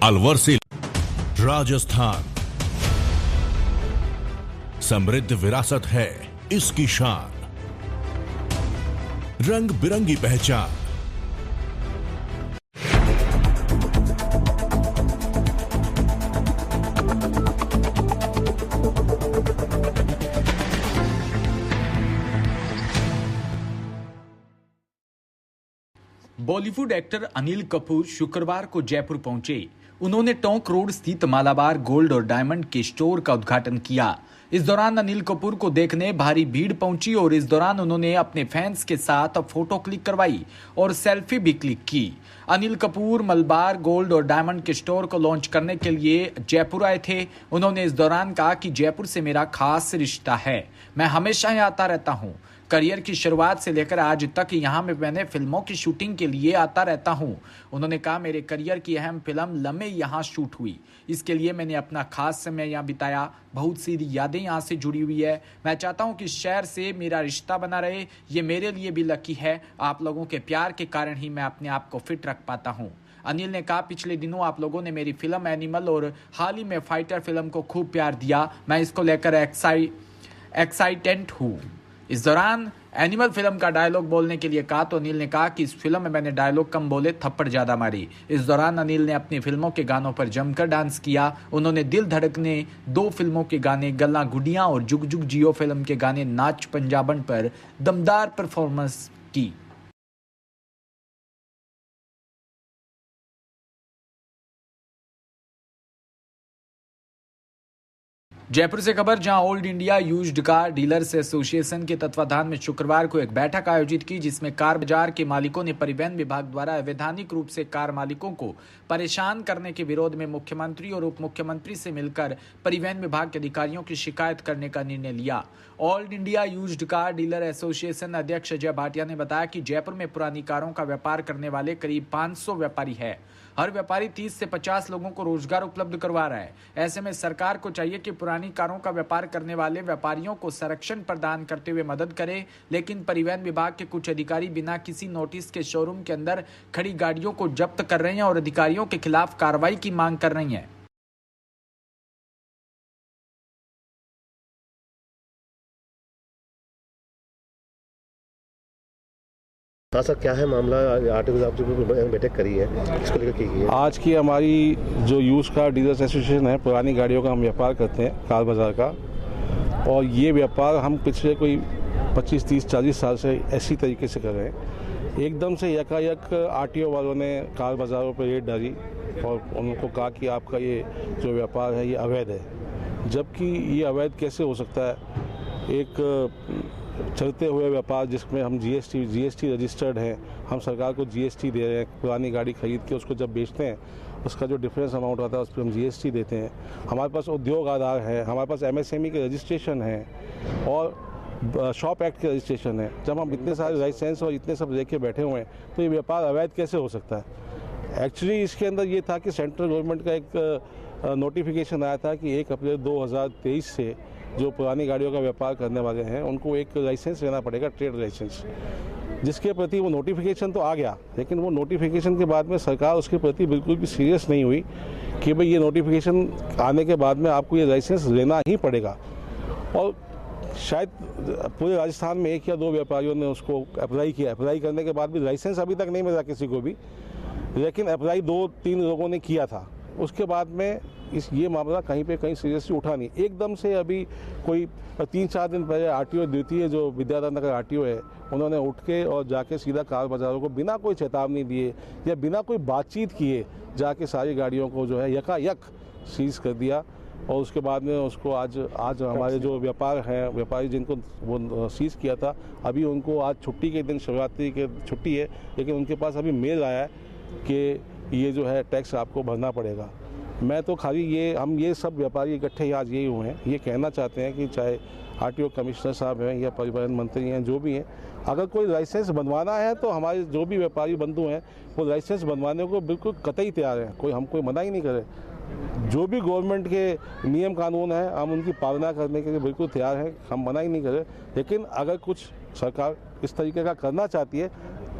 अलवर से राजस्थान, समृद्ध विरासत है इसकी शान, रंग बिरंगी पहचान। बॉलीवुड एक्टर अनिल कपूर शुक्रवार को जयपुर पहुंचे। उन्होंने टोंक रोड स्थित मालाबार गोल्ड और डायमंड के स्टोर का उद्घाटन किया। इस दौरान अनिल कपूर को देखने भारी भीड़ पहुंची और इस दौरान उन्होंने अपने फैंस के साथ फोटो क्लिक करवाई और सेल्फी भी क्लिक की। अनिल कपूर मलबार गोल्ड और डायमंड के स्टोर को लॉन्च करने के लिए जयपुर आए थे। उन्होंने इस दौरान कहा कि जयपुर से मेरा खास रिश्ता है, मैं हमेशा यहाँ आता रहता हूँ। करियर की शुरुआत से लेकर आज तक यहाँ में मैंने फिल्मों की शूटिंग के लिए आता रहता हूँ। उन्होंने कहा मेरे करियर की अहम फिल्म लम्हे यहाँ शूट हुई, इसके लिए मैंने अपना खास समय यहाँ बिताया। बहुत सी यादें यहाँ से जुड़ी हुई है। मैं चाहता हूँ कि इस शहर से मेरा रिश्ता बना रहे। ये मेरे लिए भी लकी है। आप लोगों के प्यार के कारण ही मैं अपने आप को फिट रख पाता हूँ। अनिल ने कहा पिछले दिनों आप लोगों ने मेरी फिल्म एनिमल और हाल ही में फाइटर फिल्म को खूब प्यार दिया। मैं इसको लेकर एक्साइटेड हूँ। इस दौरान एनिमल फिल्म का डायलॉग बोलने के लिए कहा तो अनिल ने कहा कि इस फिल्म में मैंने डायलॉग कम बोले, थप्पड़ ज्यादा मारी। इस दौरान अनिल ने अपनी फिल्मों के गानों पर जमकर डांस किया। उन्होंने दिल धड़कने 2 फिल्मों के गाने गल्ला गुडियां और जुग जुग जियो फिल्म के गाने नाच पंजाबन पर दमदार परफॉर्मेंस की। जयपुर से खबर, जहां old India used car dealers association के तत्वाधान में शुक्रवार को एक बैठक आयोजित की, जिसमें कार बाजार के मालिकों ने परिवहन विभाग द्वारा अवैधानिक रूप से कार मालिकों को परेशान करने के विरोध में मुख्यमंत्री और उप मुख्यमंत्री से मिलकर परिवहन विभाग के अधिकारियों की शिकायत करने का निर्णय लिया। All India used car dealer association अध्यक्ष अजय भाटिया ने बताया कि जयपुर में पुरानी कारों का व्यापार करने वाले करीब 500 व्यापारी है। हर व्यापारी 30 से 50 लोगों को रोजगार उपलब्ध करवा रहा है। ऐसे में सरकार को चाहिए कि पुरानी कारों का व्यापार करने वाले व्यापारियों को संरक्षण प्रदान करते हुए मदद करे, लेकिन परिवहन विभाग के कुछ अधिकारी बिना किसी नोटिस के शोरूम के अंदर खड़ी गाड़ियों को जब्त कर रहे हैं और अधिकारियों के खिलाफ कार्रवाई की मांग कर रही हैं। हाँ सर, क्या है मामला? आरटीओ साहब जो बैठक करी है, इसको लेकर की है? आज की हमारी जो यूज कार डीलर्स एसोसिएशन है, पुरानी गाड़ियों का हम व्यापार करते हैं कार बाज़ार का, और ये व्यापार हम पिछले कोई 25, 30, 40 साल से ऐसी तरीके से कर रहे हैं। एकदम से यकायक आरटीओ वालों ने कार बाज़ारों पर रेड डाली और उनको कहा कि आपका ये जो व्यापार है ये अवैध है। जबकि ये अवैध कैसे हो सकता है? एक चलते हुए व्यापार जिसमें हम जीएसटी रजिस्टर्ड हैं, हम सरकार को जीएसटी दे रहे हैं। पुरानी गाड़ी खरीद के उसको जब बेचते हैं उसका जो डिफरेंस अमाउंट आता है उस पर हम जीएसटी देते हैं। हमारे पास उद्योग आधार है, हमारे पास एमएसएमई के रजिस्ट्रेशन है और शॉप एक्ट के रजिस्ट्रेशन है। जब हम इतने सारे लाइसेंस और इतने सब लेके बैठे हुए हैं तो ये व्यापार अवैध कैसे हो सकता है? एक्चुअली इसके अंदर ये था कि सेंट्रल गवर्नमेंट का एक नोटिफिकेशन आया था कि 1 अप्रैल 2023 से जो पुरानी गाड़ियों का व्यापार करने वाले हैं उनको एक लाइसेंस लेना पड़ेगा, ट्रेड लाइसेंस, जिसके प्रति वो नोटिफिकेशन तो आ गया, लेकिन वो नोटिफिकेशन के बाद में सरकार उसके प्रति बिल्कुल भी सीरियस नहीं हुई कि भाई ये नोटिफिकेशन आने के बाद में आपको ये लाइसेंस लेना ही पड़ेगा। और शायद पूरे राजस्थान में 1 या 2 व्यापारियों ने उसको अप्लाई किया। अप्लाई करने के बाद भी लाइसेंस अभी तक नहीं मिला किसी को भी, लेकिन अप्लाई 2-3 लोगों ने किया था। उसके बाद में ये मामला कहीं सीरियसली उठा नहीं। एकदम से अभी कोई 3-4 दिन पहले आरटीओ द्वितीय जो विद्याधर नगर आरटीओ है, उन्होंने उठ के और जाके सीधा कार बाज़ारों को बिना कोई चेतावनी दिए या बिना कोई बातचीत किए जाके सारी गाड़ियों को जो है यकायक सीज कर दिया। और उसके बाद में उसको आज हमारे जो व्यापारी जिनको वो सीज किया था, अभी उनको आज छुट्टी के दिन, शिवरात्रि के छुट्टी है, लेकिन उनके पास अभी मेल आया है कि ये जो है टैक्स आपको भरना पड़ेगा। मैं तो खाली हम ये सब व्यापारी इकट्ठे आज यही हुए हैं, ये कहना चाहते हैं कि चाहे आरटीओ कमिश्नर साहब हैं या परिवहन मंत्री हैं, जो भी हैं, अगर कोई लाइसेंस बनवाना है तो हमारे जो भी व्यापारी बंधु हैं वो लाइसेंस बनवाने को बिल्कुल कतई तैयार हैं। कोई हमको मना ही नहीं करे। जो भी गवर्नमेंट के नियम कानून हैं हम उनकी पालना करने के लिए बिल्कुल तैयार हैं, हम मना ही नहीं करें। लेकिन अगर कुछ सरकार इस तरीके का करना चाहती है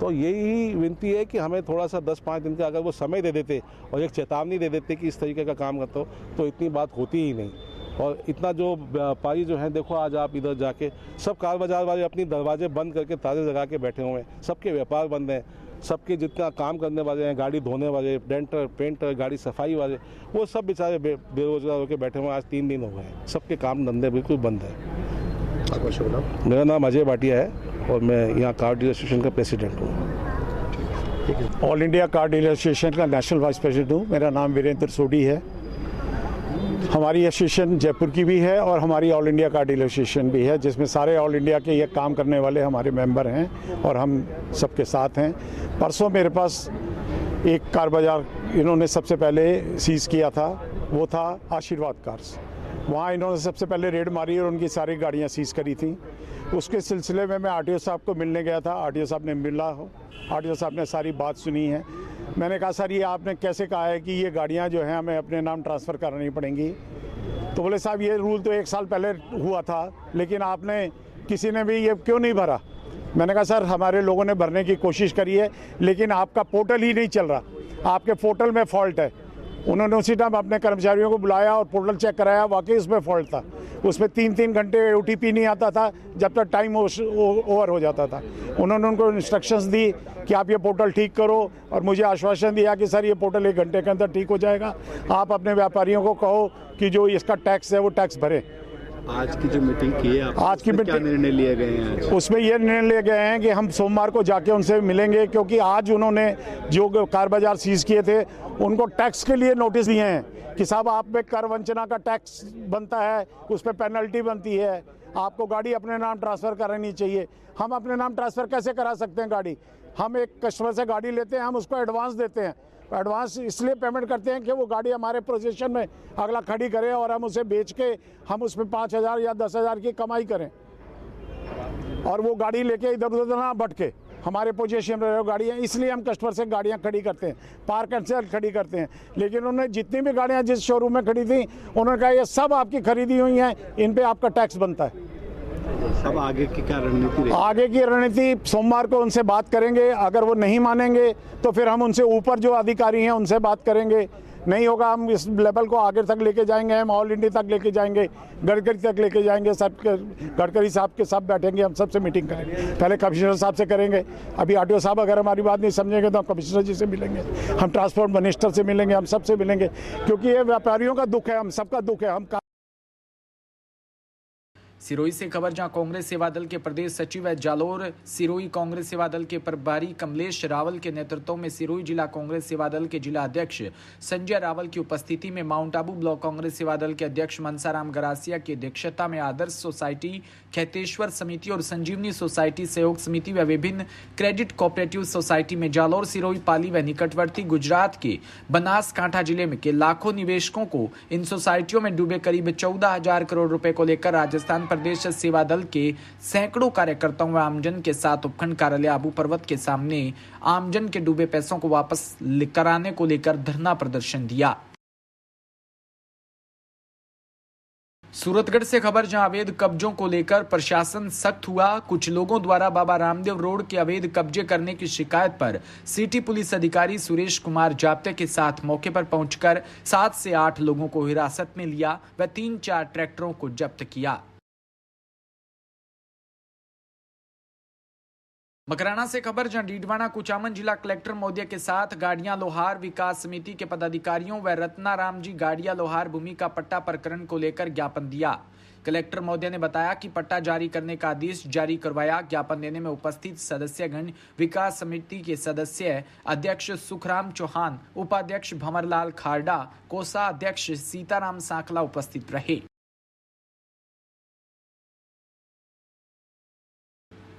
तो यही विनती है कि हमें थोड़ा सा 10-5 दिन का अगर वो समय दे देते और एक चेतावनी दे देते कि इस तरीके का काम करते हो तो इतनी बात होती ही नहीं। और इतना जो व्यापारी जो है, देखो आज आप इधर जाके सब कार बाजार वाले अपनी दरवाजे बंद करके ताले लगा के बैठे हुए हैं, सबके व्यापार बंद हैं, सबके जितना काम करने वाले हैं, गाड़ी धोने वाले, डेंटर, पेंटर, गाड़ी सफाई वाले, वो सब बेचारे बेरोजगार होकर बैठे हुए हैं। आज 3 दिन हो गए हैं, सबके काम धंधे बिल्कुल बंद है। आपका शुभ नाम? मेरा नाम अजय भाटिया है और मैं यहाँ कार डीलर एसोसिएशन का प्रेसिडेंट हूँ। All India car dealer association का नेशनल वाइस प्रेसिडेंट हूँ। मेरा नाम वीरेंद्र सोडी है। हमारी एसोसिएशन जयपुर की भी है और हमारी all India car dealer association भी है, जिसमें सारे ऑल इंडिया के ये काम करने वाले हमारे मेंबर हैं और हम सबके साथ हैं। परसों मेरे पास एक कार बाजार इन्होंने सबसे पहले सीज़ किया था, वो था आशीर्वाद कार्स। वहाँ इन्होंने सबसे पहले रेड मारी और उनकी सारी गाड़ियाँ सीज़ करी थी। उसके सिलसिले में मैं आरटीओ साहब को मिलने गया था। आरटीओ साहब ने मिला हो, आरटीओ साहब ने सारी बात सुनी है। मैंने कहा सर ये आपने कैसे कहा है कि ये गाड़ियाँ जो हैं हमें अपने नाम ट्रांसफ़र करानी पड़ेंगी? तो बोले साहब ये रूल तो 1 साल पहले हुआ था, लेकिन आपने किसी ने भी ये क्यों नहीं भरा? मैंने कहा सर हमारे लोगों ने भरने की कोशिश करी है, लेकिन आपका पोर्टल ही नहीं चल रहा, आपके पोर्टल में फॉल्ट है। उन्होंने उसी टाइम अपने कर्मचारियों को बुलाया और पोर्टल चेक कराया, वाकई उसमें फॉल्ट था। उसमें 3-3 घंटे ओटीपी नहीं आता था जब तक टाइम ओवर हो जाता था। उन्होंने उनको इंस्ट्रक्शंस दी कि आप ये पोर्टल ठीक करो और मुझे आश्वासन दिया कि सर ये पोर्टल 1 घंटे के अंदर ठीक हो जाएगा। आप अपने व्यापारियों को कहो कि जो इसका टैक्स है वो टैक्स भरें। आज की जो मीटिंग की है, आज की मीटिंग क्या निर्णय लिए गए हैं? आज उसमें ये निर्णय लिए गए हैं कि हम सोमवार को जाके उनसे मिलेंगे, क्योंकि आज उन्होंने जो कार बाजार सीज किए थे उनको टैक्स के लिए नोटिस दिए हैं कि साहब आप पे कर वंचना का टैक्स बनता है, उस पर पेनल्टी बनती है, आपको गाड़ी अपने नाम ट्रांसफ़र करानी चाहिए। हम अपने नाम ट्रांसफ़र कैसे करा सकते हैं गाड़ी? हम एक कस्टमर से गाड़ी लेते हैं, हम उसको एडवांस देते हैं। एडवांस इसलिए पेमेंट करते हैं कि वो गाड़ी हमारे पोजीशन में अगला खड़ी करे और हम उसे बेच के हम उसमें 5,000 या 10,000 की कमाई करें और वो गाड़ी लेके इधर उधर ना भटके, हमारे पोजीशन में रहे गाड़ियाँ। इसलिए हम कस्टमर से गाड़ियाँ खड़ी करते हैं, पार्क एंड सेल खड़ी करते हैं। लेकिन उन्होंने जितनी भी गाड़ियाँ जिस शोरूम में खड़ी थी उन्होंने कहा ये सब आपकी खरीदी हुई हैं, इन पर आपका टैक्स बनता है। अब आगे की क्या रणनीति रहेगी? आगे की रणनीति सोमवार को उनसे बात करेंगे। अगर वो नहीं मानेंगे तो फिर हम उनसे ऊपर जो अधिकारी हैं उनसे बात करेंगे। नहीं होगा हम इस लेवल को आगे तक लेके जाएंगे, हम ऑल इंडिया तक लेके जाएंगे, गडकरी तक लेके जाएंगे। सब गडकरी साहब के सब बैठेंगे, हम सबसे मीटिंग करेंगे। पहले कमिश्नर साहब से करेंगे, अभी आरटीओ साहब अगर हमारी बात नहीं समझेंगे तो हम कमिश्नर जी से मिलेंगे, हम ट्रांसपोर्ट मिनिस्टर से मिलेंगे, हम सबसे मिलेंगे, क्योंकि ये व्यापारियों का दुख है, हम सबका दुख है। हम सिरोही से खबर, जहां कांग्रेस सेवा दल के प्रदेश सचिव व जालोर सिरोही कांग्रेस सेवा दल के प्रभारी कमलेश रावल के नेतृत्व में सिरोही जिला कांग्रेस सेवा दल के जिला अध्यक्ष संजय रावल की उपस्थिति में माउंट आबू ब्लॉक कांग्रेस सेवा दल के अध्यक्ष मनसाराम गरासिया की अध्यक्षता में आदर्श सोसाइटी, खेतेश्वर समिति और संजीवनी सोसाइटी सहयोग समिति व विभिन्न क्रेडिट कोऑपरेटिव सोसाइटी में जालोर, सिरोही, पाली व निकटवर्ती गुजरात के बनासकांठा जिले में के लाखों निवेशकों को इन सोसाइटियों में डूबे करीब 14,000 करोड़ रुपए को लेकर राजस्थान प्रदेश सेवा दल के सैकड़ों कार्यकर्ताओं व आमजन के साथ उपखंड कार्यालय आबू पर्वत के सामने आमजन के डूबे पैसों को वापस कराने को लेकर धरना प्रदर्शन दिया। सूरतगढ़ से खबर, जहां अवैध कब्जों को लेकर प्रशासन सख्त हुआ। कुछ लोगों द्वारा बाबा रामदेव रोड के अवैध कब्जे करने की शिकायत पर सिटी पुलिस अधिकारी सुरेश कुमार जाप्ते के साथ मौके पर पहुंचकर 7 से 8 लोगों को हिरासत में लिया व 3-4 ट्रैक्टरों को जब्त किया। मकराना से खबर, जहां डीडवाना कुचामन जिला कलेक्टर महोदय के साथ गाड़ियां लोहार विकास समिति के पदाधिकारियों व रत्नाराम जी गाड़ियां लोहार भूमि का पट्टा प्रकरण को लेकर ज्ञापन दिया। कलेक्टर महोदय ने बताया कि पट्टा जारी करने का आदेश जारी करवाया। ज्ञापन देने में उपस्थित सदस्यगण विकास समिति के सदस्य अध्यक्ष सुखराम चौहान, उपाध्यक्ष भंवरलाल खारडा, कोसा अध्यक्ष सीताराम सांखला उपस्थित रहे।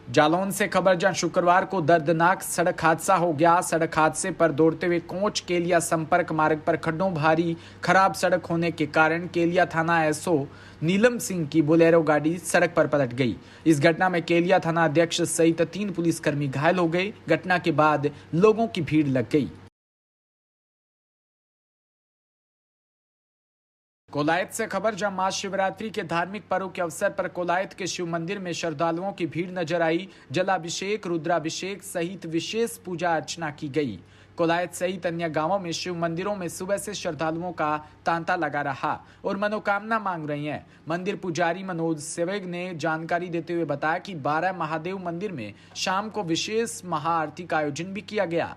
जालौन से खबर, जहां शुक्रवार को दर्दनाक सड़क हादसा हो गया। सड़क हादसे पर दौड़ते हुए कोच केलिया संपर्क मार्ग पर खड्डों भारी खराब सड़क होने के कारण केलिया थाना एसओ नीलम सिंह की बोलेरो गाड़ी सड़क पर पलट गई। इस घटना में केलिया थाना अध्यक्ष सहित 3 पुलिसकर्मी घायल हो गए। घटना के बाद लोगों की भीड़ लग गई। कोलायत से खबर, जब महाशिवरात्रि के धार्मिक पर्व के अवसर पर कोलायत के शिव मंदिर में श्रद्धालुओं की भीड़ नजर आई। जलाभिषेक, रुद्राभिषेक सहित विशेष पूजा अर्चना की गई। कोलायत सहित अन्य गांवों में शिव मंदिरों में सुबह से श्रद्धालुओं का तांता लगा रहा और मनोकामना मांग रही हैं। मंदिर पुजारी मनोज सेवग ने जानकारी देते हुए बताया कि 12 महादेव मंदिर में शाम को विशेष महाआरती का आयोजन भी किया गया।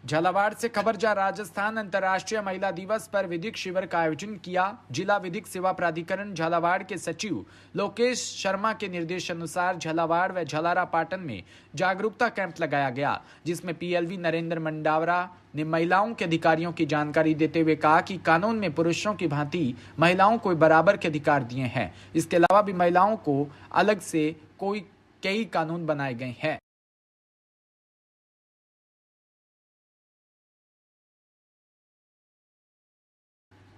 झालावाड़ से खबर, जा राजस्थान अंतर्राष्ट्रीय महिला दिवस पर विधिक शिविर का आयोजन किया। जिला विधिक सेवा प्राधिकरण झालावाड़ के सचिव लोकेश शर्मा के निर्देशानुसार झालावाड़ व झलारा पाटन में जागरूकता कैंप लगाया गया, जिसमें पीएलवी नरेंद्र मंडावरा ने महिलाओं के अधिकारियों की जानकारी देते हुए कहा कि कानून में पुरुषों की भांति महिलाओं को बराबर के अधिकार दिए हैं। इसके अलावा भी महिलाओं को अलग से कई कानून बनाए गए हैं।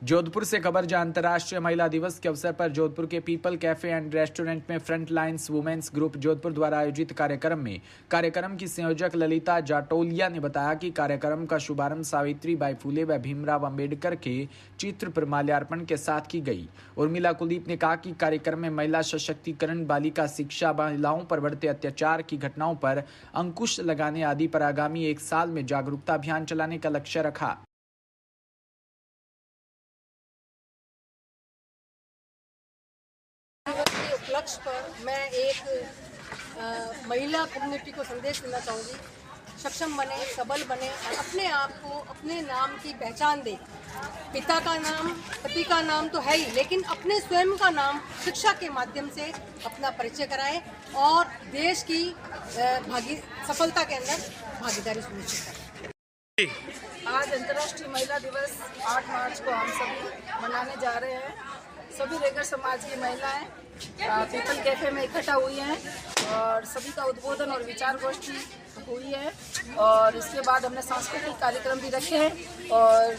जोधपुर से खबर, जहां अंतर्राष्ट्रीय महिला दिवस के अवसर पर जोधपुर के पीपल कैफे एंड रेस्टोरेंट में front lines women's group Jodhpur द्वारा आयोजित कार्यक्रम की संयोजक ललिता जाटोलिया ने बताया कि कार्यक्रम का शुभारंभ सावित्री बाई फुले व भीमराव अंबेडकर के चित्र पर माल्यार्पण के साथ की गई। उर्मिला कुलदीप ने कहा कि कार्यक्रम में महिला सशक्तिकरण, बालिका शिक्षा, महिलाओं पर बढ़ते अत्याचार की घटनाओं पर अंकुश लगाने आदि पर आगामी 1 साल में जागरूकता अभियान चलाने का लक्ष्य रखा। उपलक्ष्य पर मैं एक महिला कम्युनिटी को संदेश देना चाहूँगी। सक्षम बने, सबल बने और अपने आप को, अपने नाम की पहचान दे। पिता का नाम, पति का नाम तो है ही, लेकिन अपने स्वयं का नाम शिक्षा के माध्यम से अपना परिचय कराएं और देश की सफलता के अंदर भागीदारी सुनिश्चित करें। आज अंतर्राष्ट्रीय महिला दिवस 8 मार्च को हम सभी मनाने जा रहे हैं। सभी रेगर समाज की महिलाएं पीपल कैफे में इकट्ठा हुई हैं और सभी का उद्बोधन और विचार गोष्ठी हुई है और इसके बाद हमने सांस्कृतिक कार्यक्रम भी रखे हैं और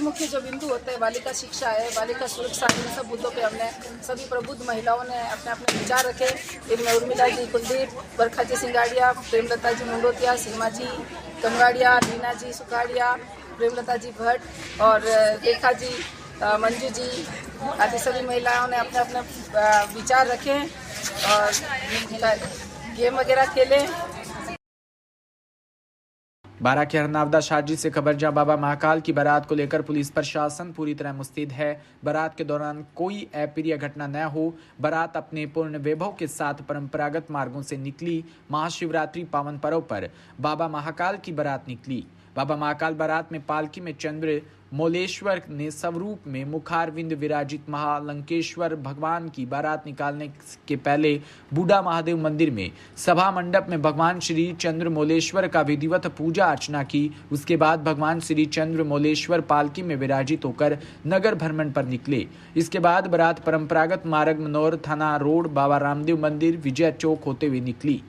मुख्य जो बिंदु होते हैं, बालिका शिक्षा है, बालिका सुरक्षा है, इन सब मुद्दों पे हमने सभी प्रबुद्ध महिलाओं ने अपने अपने विचार रखे। इनमें उर्मिला जी कुलदीप, बरखा जी सिंगाड़िया, प्रेमलता जी मुंडोतिया, सीमा जी कनवाड़िया, रीना जी सुखाड़िया, प्रेमलता जी भट्ट और रेखा जी, मंजू जी आदि सभी महिलाओं ने अपने अपने विचार रखे और गेम वगैरह खेले। बारा के हरनावदा शाजी से खबर, जहां बाबा महाकाल की बारात को लेकर पुलिस प्रशासन पूरी तरह मुस्तैद है। बारात के दौरान कोई अप्रिय घटना न हो। बारात अपने पूर्ण वैभव के साथ परंपरागत मार्गों से निकली। महाशिवरात्रि पावन पर्व पर बाबा महाकाल की बारात निकली। बाबा महाकाल बारात में पालकी में चंद्र मोलेश्वर ने स्वरूप में मुखारविंद विराजित महालंकेश्वर भगवान की बारात निकालने के पहले बूढ़ा महादेव मंदिर में सभा मंडप में भगवान श्री चंद्र मोलेश्वर का विधिवत पूजा अर्चना की। उसके बाद भगवान श्री चंद्र मोलेश्वर पालकी में विराजित होकर नगर भ्रमण पर निकले। इसके बाद बारात परंपरागत मार्ग मनोर थाना रोड बाबा रामदेव मंदिर विजय चौक होते हुए निकली।